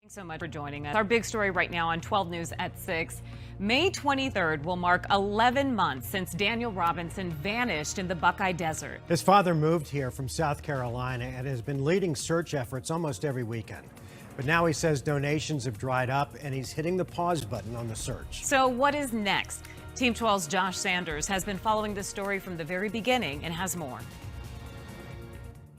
Thanks so much for joining us. Our big story right now on 12 News at 6. May 23rd will mark 11 months since Daniel Robinson vanished in the Buckeye Desert. His father moved here from South Carolina and has been leading search efforts almost every weekend. But now he says donations have dried up and he's hitting the pause button on the search. So what is next? Team 12's Josh Sanders has been following this story from the very beginning and has more.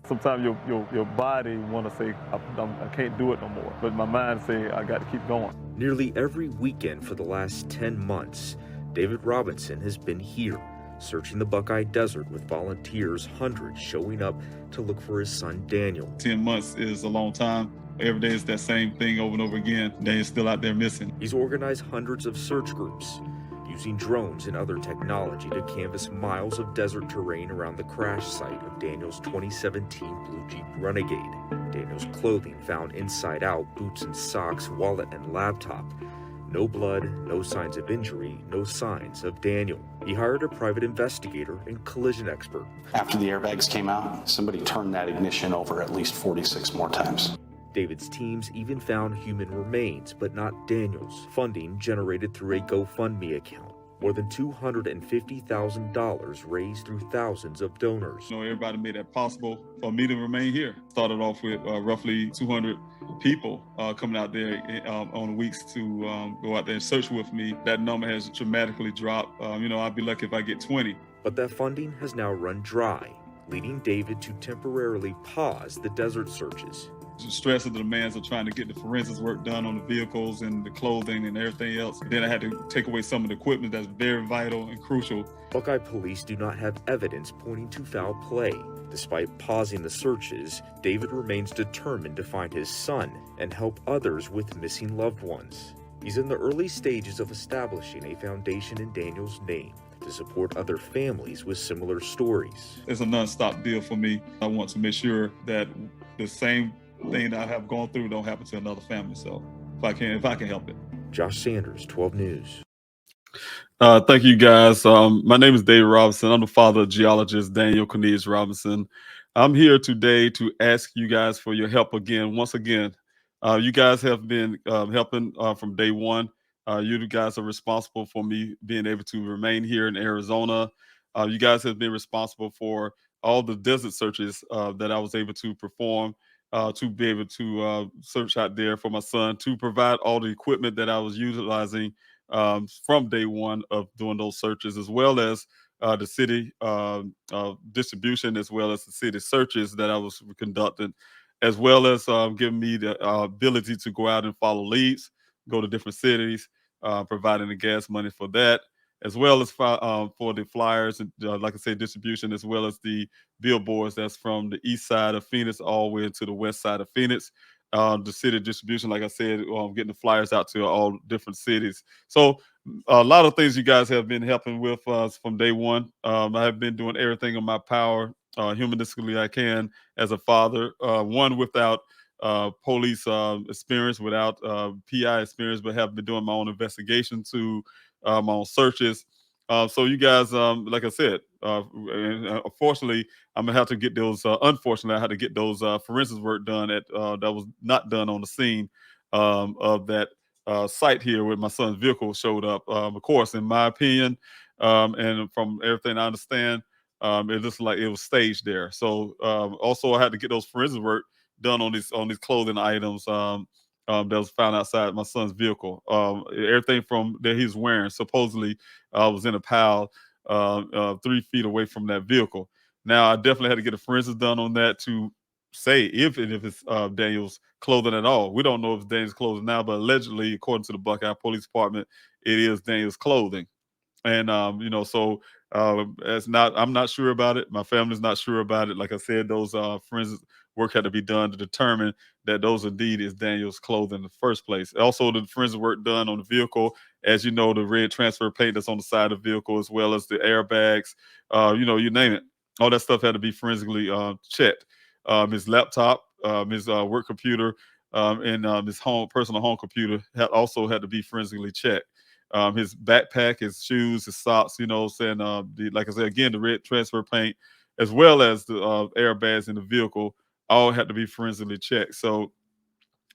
Sometimes your body want to say, I can't do it no more. But my mind say, I got to keep going. Nearly every weekend for the last 10 months, David Robinson has been here, searching the Buckeye Desert with volunteers, hundreds showing up to look for his son, Daniel. 10 months is a long time. Every day is that same thing over and over again. Daniel's still out there missing. He's organized hundreds of search groups, using drones and other technology to canvass miles of desert terrain around the crash site of Daniel's 2017 blue Jeep Renegade. Daniel's clothing found inside out, boots and socks, wallet and laptop. No blood, no signs of injury, no signs of Daniel. He hired a private investigator and collision expert. After the airbags came out, somebody turned that ignition over at least 46 more times. David's teams even found human remains, but not Daniel's. Funding generated through a GoFundMe account. More than $250,000 raised through thousands of donors. Everybody made that possible for me to remain here. Started off with roughly 200 people coming out there on weeks to go out there and search with me. That number has dramatically dropped. I'd be lucky if I get 20. But that funding has now run dry, leading David to temporarily pause the desert searches. The stress of the demands of trying to get the forensics work done on the vehicles and the clothing and everything else. Then I had to take away some of the equipment that's very vital and crucial. Buckeye police do not have evidence pointing to foul play. Despite pausing the searches, David remains determined to find his son and help others with missing loved ones. He's in the early stages of establishing a foundation in Daniel's name to support other families with similar stories. It's a non-stop deal for me. I want to make sure that the same thing that I have gone through don't happen to another family. So if I can help it. Josh Sanders, 12 News. Thank you guys. My name is David Robinson. I'm the father of geologist Daniel Cornelius Robinson. I'm here today to ask you guys for your help again. Once again, you guys have been helping from day one. You guys are responsible for me being able to remain here in Arizona. You guys have been responsible for all the desert searches that I was able to perform. To be able to search out there for my son, to provide all the equipment that I was utilizing from day one of doing those searches, as well as the city distribution, as well as the city searches that I was conducting, as well as giving me the ability to go out and follow leads, go to different cities, providing the gas money for that, as well as for the flyers and, like I said, distribution, as well as the billboards that's from the east side of Phoenix all the way to the west side of Phoenix. The city distribution, like I said, getting the flyers out to all different cities. So a lot of things you guys have been helping with us from day one. I have been doing everything in my power, humanistically I can, as a father, one without police experience, without PI experience, but have been doing my own investigation to my own searches. So you guys, like I said, unfortunately, I'm gonna have to get those. Unfortunately, I had to get those forensics work done that was not done on the scene of that site here where my son's vehicle showed up. Of course, in my opinion, and from everything I understand, it looks like it was staged there. So also, I had to get those forensic work done on these clothing items. That was found outside my son's vehicle. Everything from that he's wearing supposedly was in a pile 3 feet away from that vehicle. Now, I definitely had to get a forensics done on that to say if it's Daniel's clothing at all. We don't know if it's Daniel's clothing now, but allegedly, according to the Buckeye Police Department, it is Daniel's clothing. And so it's not. I'm not sure about it. My family's not sure about it. Like I said, those forensic work had to be done to determine that those indeed is Daniel's clothing in the first place. Also, the forensic work done on the vehicle, as you know, the red transfer paint that's on the side of the vehicle, as well as the airbags, you name it. All that stuff had to be forensically checked. His laptop, his work computer, and his personal home computer also had to be forensically checked. His backpack, his shoes, his socks, like I said, again, the red transfer paint, as well as the airbags in the vehicle, all had to be forensically checked. So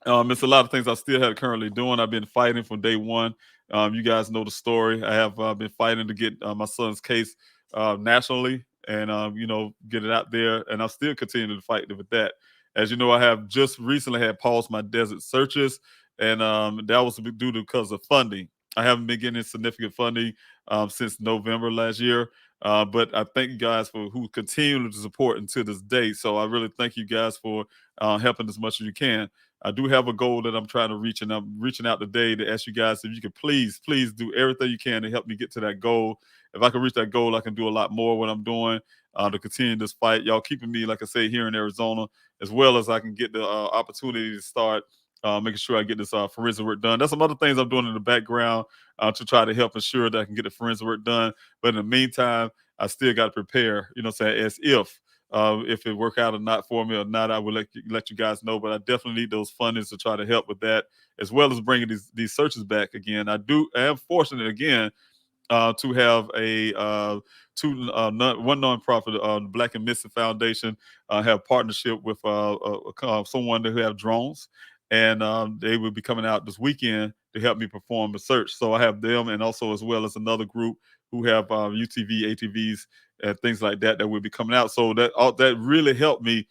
It's a lot of things I still have currently doing. I've been fighting from day one. You guys know the story. I have been fighting to get my son's case nationally, and get it out there. And I'm still continuing to fight with that. As you know, I have just recently had paused my desert searches, and that was due to because of funding. I haven't been getting significant funding since November last year. But I thank you guys for who continue to support until this day. So I really thank you guys for helping as much as you can. I do have a goal that I'm trying to reach, and I'm reaching out today to ask you guys if you could please do everything you can to help me get to that goal. If I can reach that goal, I can do a lot more what I'm doing to continue this fight. Y'all keeping me, like I say, here in Arizona, as well as I can get the opportunity to start making sure I get this forensic work done. That's some other things I'm doing in the background to try to help ensure that I can get the forensic work done. But in the meantime, I still got to prepare, as if it work out or not for me or not, I will let you guys know. But I definitely need those fundings to try to help with that, as well as bringing these searches back again. I am fortunate again to have one nonprofit, the Black and Missing Foundation, have partnership with someone who have drones, and they will be coming out this weekend to help me perform a search. So I have them, and also as well as another group who have UTV, ATVs, and things like that will be coming out. So that really helped me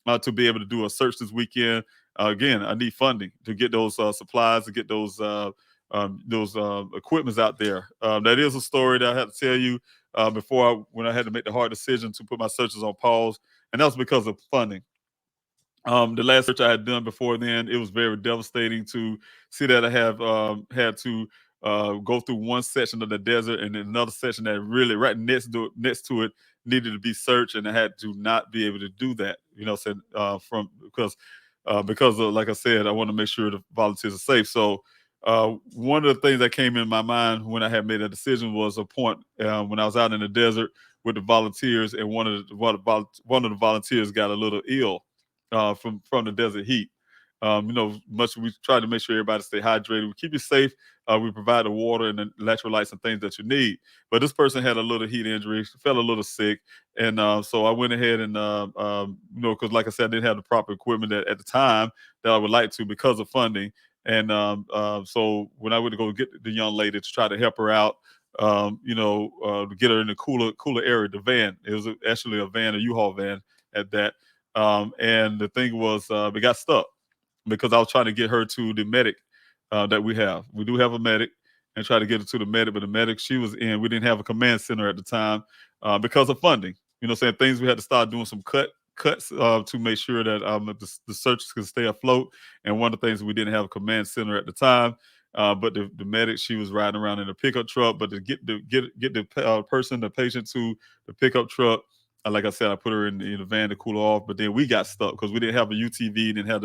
to be able to do a search this weekend. Again, I need funding to get those supplies, to get those equipments out there. That is a story that I had to tell you when I had to make the hard decision to put my searches on pause, and that was because of funding. The last search I had done before then, it was very devastating to see that I have had to go through one section of the desert and then another section that really right next to it needed to be searched, and I had to not be able to do that. From because of, like I said, I want to make sure the volunteers are safe. So one of the things that came in my mind when I had made a decision was a point when I was out in the desert with the volunteers, and one of the volunteers got a little ill from the desert heat. Much we try to make sure everybody stay hydrated. We keep you safe. We provide the water and the electrolytes and things that you need. But this person had a little heat injury, felt a little sick, and so I went ahead and because like I said, I didn't have the proper equipment at the time that I would like to because of funding. And so when I went to go get the young lady to try to help her out, to get her in the cooler area, the van. It was actually a van, a U-Haul van at that. And the thing was, we got stuck because I was trying to get her to the medic that we have. We do have a medic, and try to get her to the medic, but the medic she was in, we didn't have a command center at the time because of funding. Saying things we had to start doing some cuts to make sure that the searches could stay afloat. And one of the things we didn't have a command center at the time. But the medic, she was riding around in a pickup truck. But to get the patient to the pickup truck, like I said, I put her in the van to cool her off. But then we got stuck because we didn't have a UTV, didn't have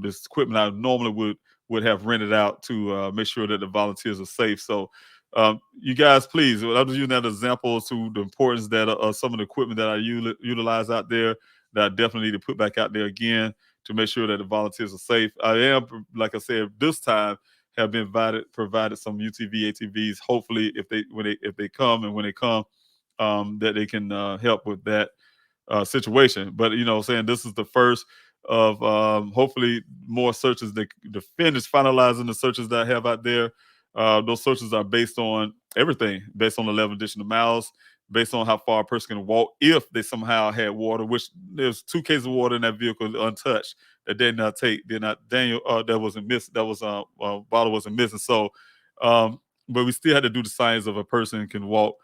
this equipment I normally would have rented out to make sure that the volunteers are safe. So you guys, please, I was using that example to the importance that some of the equipment that I utilize out there that I definitely need to put back out there again to make sure that the volunteers are safe. I am, like I said, this time have been provided some UTV, ATVs. Hopefully, if they come, and when they come, that they can help with that situation. But saying this is the first of hopefully more searches that the finish finalizing the searches that I have out there. Those searches are based on everything, based on the 11 additional miles, based on how far a person can walk if they somehow had water, which there's 2 cases of water in that vehicle untouched that did not Daniel that wasn't missing, that was bottle wasn't missing. So but we still had to do the science of a person can walk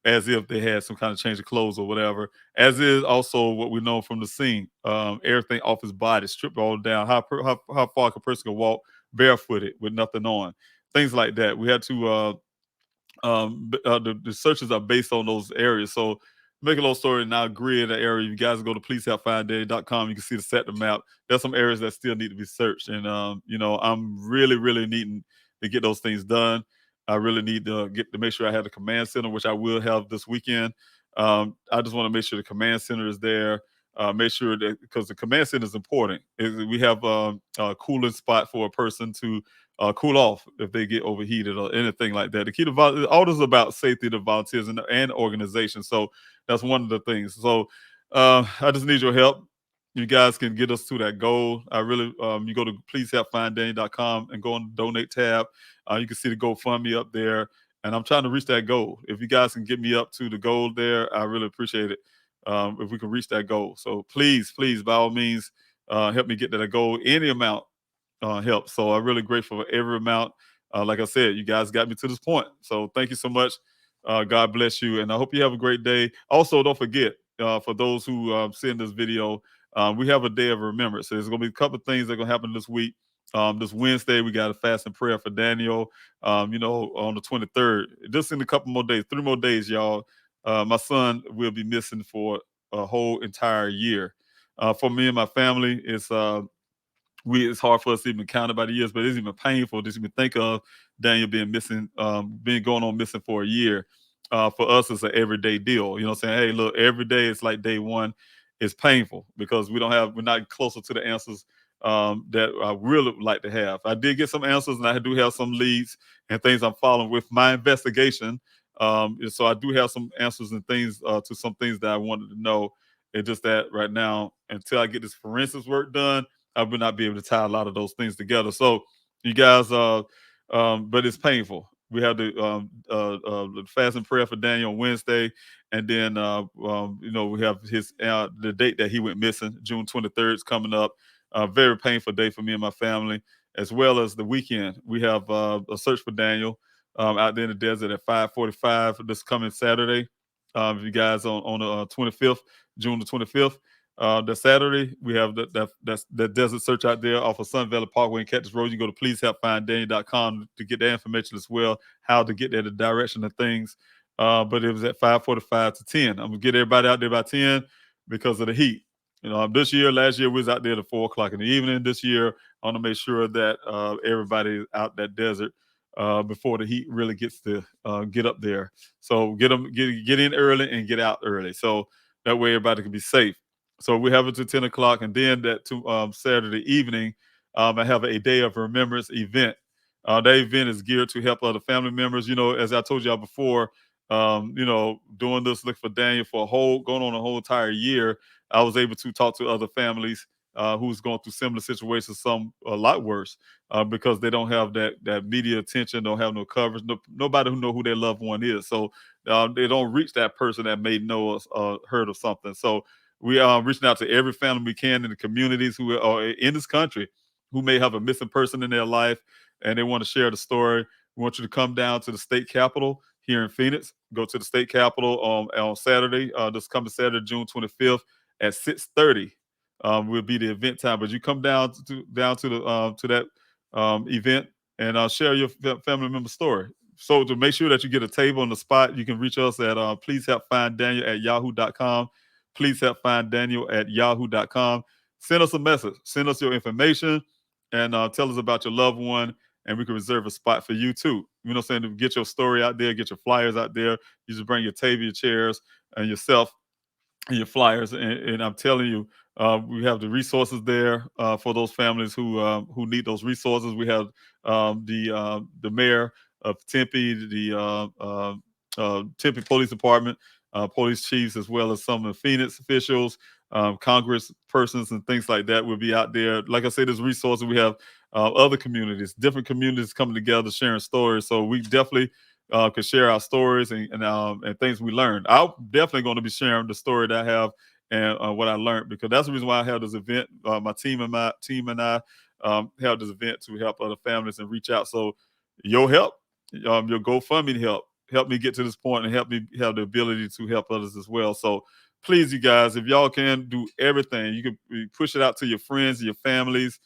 as if they had some kind of change of clothes or whatever, as is also what we know from the scene. Everything off his body, stripped all down, how far a person can walk barefooted with nothing on, things like that. We had to the searches are based on those areas. So make a long story now, grid the area. You guys go to policehelpfindday.com. You can see the sector map. There's some areas that still need to be searched. And I'm really needing to get those things done. I really need to make sure I have the command center, which I will have this weekend. I just want to make sure the command center is there. Make sure that, because the command center is important. We have a cooling spot for a person to cool off if they get overheated or anything like that. To keep all this is about safety of the volunteers and organization. So that's one of the things. So I just need your help. you guys can get us to that goal. I really, you go to pleasehelpfinddaniel.com and go on the donate tab. You can see the GoFundMe up there, and I'm trying to reach that goal. If you guys can get me up to the goal there, I really appreciate it. If we can reach that goal, so please, by all means, help me get to that goal. Any amount helps. So I'm really grateful for every amount. Like I said, you guys got me to this point. So thank you so much. God bless you, and I hope you have a great day. Also, don't forget, for those who send this video, we have a day of remembrance. So there's going to be a couple of things that are going to happen this week. This Wednesday, we got a fast and prayer for Daniel, on the 23rd. Just in a couple more days, 3 more days, y'all. My son will be missing for a whole entire year. For me and my family, it's hard for us to even count about the years, but it's even painful just even think of Daniel being missing, being going on missing for a year. For us, it's an everyday deal. You know what I'm saying? Hey, look, every day it's like day one. It's painful because we're not closer to the answers that I really would like to have. I did get some answers, and I do have some leads and things I'm following with my investigation. So I do have some answers and things to some things that I wanted to know. It's just that right now, until I get this forensics work done, I would not be able to tie a lot of those things together. So you guys, but it's painful. We have the fast and prayer for Daniel on Wednesday, and then we have the date that he went missing, June 23rd, is coming up. A very painful day for me and my family, as well as the weekend. We have a search for Daniel out there in the desert at 5:45 this coming Saturday. You guys on the 25th, June the 25th. The Saturday, we have that desert search out there off of Sun Valley Parkway and Cactus Road. You go to pleasehelpfinddaniel.com to get that information as well, how to get there, the direction of things. But it was at 5:45 to 10. I'm gonna get everybody out there by 10 because of the heat. Last year we was out there at 4 o'clock in the evening. This year, I want to make sure that everybody out that desert before the heat really gets to get up there. So get in early and get out early. So that way everybody can be safe. So we have it to 10 o'clock, and then that to Saturday evening, I have a day of remembrance event. That event is geared to help other family members. As I told y'all before, doing this look for Daniel for going on a whole entire year, I was able to talk to other families who's going through similar situations, some a lot worse, because they don't have that media attention, don't have no coverage, nobody who know who their loved one is. So they don't reach that person that may know us, heard of something. So we are reaching out to every family we can in the communities who are in this country who may have a missing person in their life and they want to share the story. We want you to come down to the state capitol here in Phoenix. Go to the state capitol on Saturday, this coming Saturday, June 25th at 6:30. Will be the event time. But you come down to that event and share your family member story. So to make sure that you get a table on the spot, you can reach us at pleasehelpfinddaniel@yahoo.com. Pleasehelpfinddaniel@yahoo.com. Send us a message. Send us your information and tell us about your loved one, and we can reserve a spot for you too. You know what I'm saying? To get your story out there, get your flyers out there. You just bring your table, your chairs, and yourself and your flyers. And I'm telling you, we have the resources there for those families who need those resources. We have the mayor of Tempe, the Tempe Police Department, police chiefs, as well as some of the Phoenix officials, Congress persons, and things like that will be out there. Like I said, there's resources. We have other communities, different communities coming together, sharing stories. So we definitely could share our stories and things we learned. I'm definitely going to be sharing the story that I have and what I learned, because that's the reason why I have this event. My team and I have this event to help other families and reach out. So your help, your GoFundMe help me get to this point and help me have the ability to help others as well. So please, you guys, if y'all can do everything, you can push it out to your friends, your families.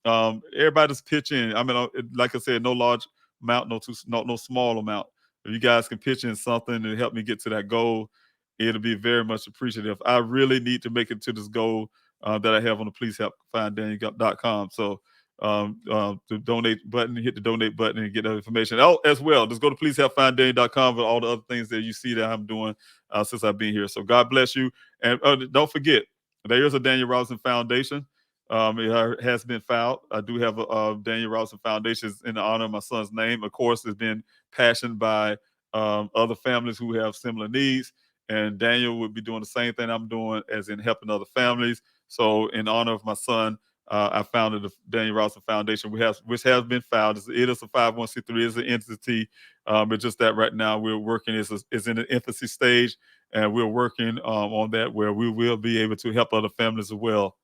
Everybody's pitching. I mean, like I said, no large amount, no small amount. If you guys can pitch in something to help me get to that goal, it'll be very much appreciative. I really need to make it to this goal that I have on the pleasehelpfinddaniel.com. So the donate button, hit the donate button and get that information. Oh, as well, just go to pleasehelpfinddaniel.com with all the other things that you see that I'm doing since I've been here. So God bless you. And don't forget, there is a Daniel Robinson Foundation. It has been filed. I do have a Daniel Robinson Foundation in honor of my son's name. Of course, it's been passioned by other families who have similar needs. And Daniel would be doing the same thing I'm doing, as in helping other families. So in honor of my son, I founded the Daniel Robinson Foundation, which has been founded. It is a 501c3, it's an entity. But just that right now we're working is in the infancy stage, and we're working on that where we will be able to help other families as well.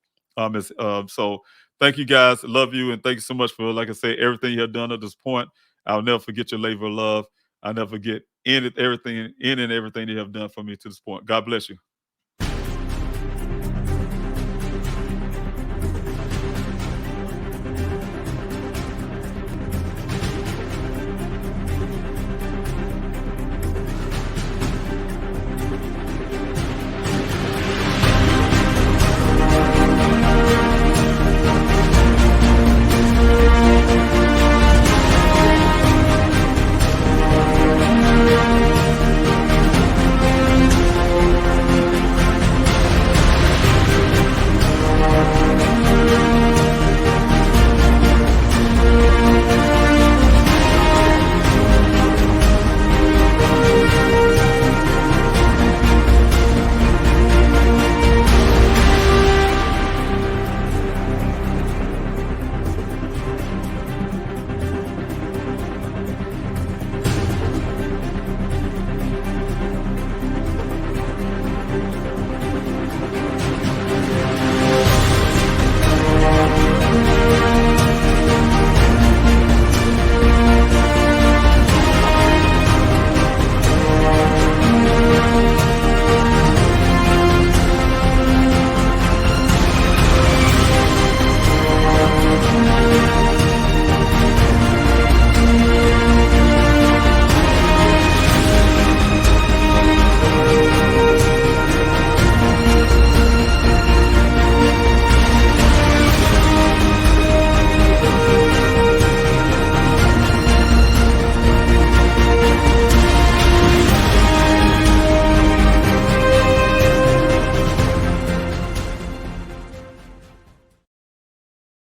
So thank you guys, love you, and thank you so much for, like I say, everything you have done at this point. I'll never forget your labor of love. I'll never forget everything you have done for me to this point. God bless you.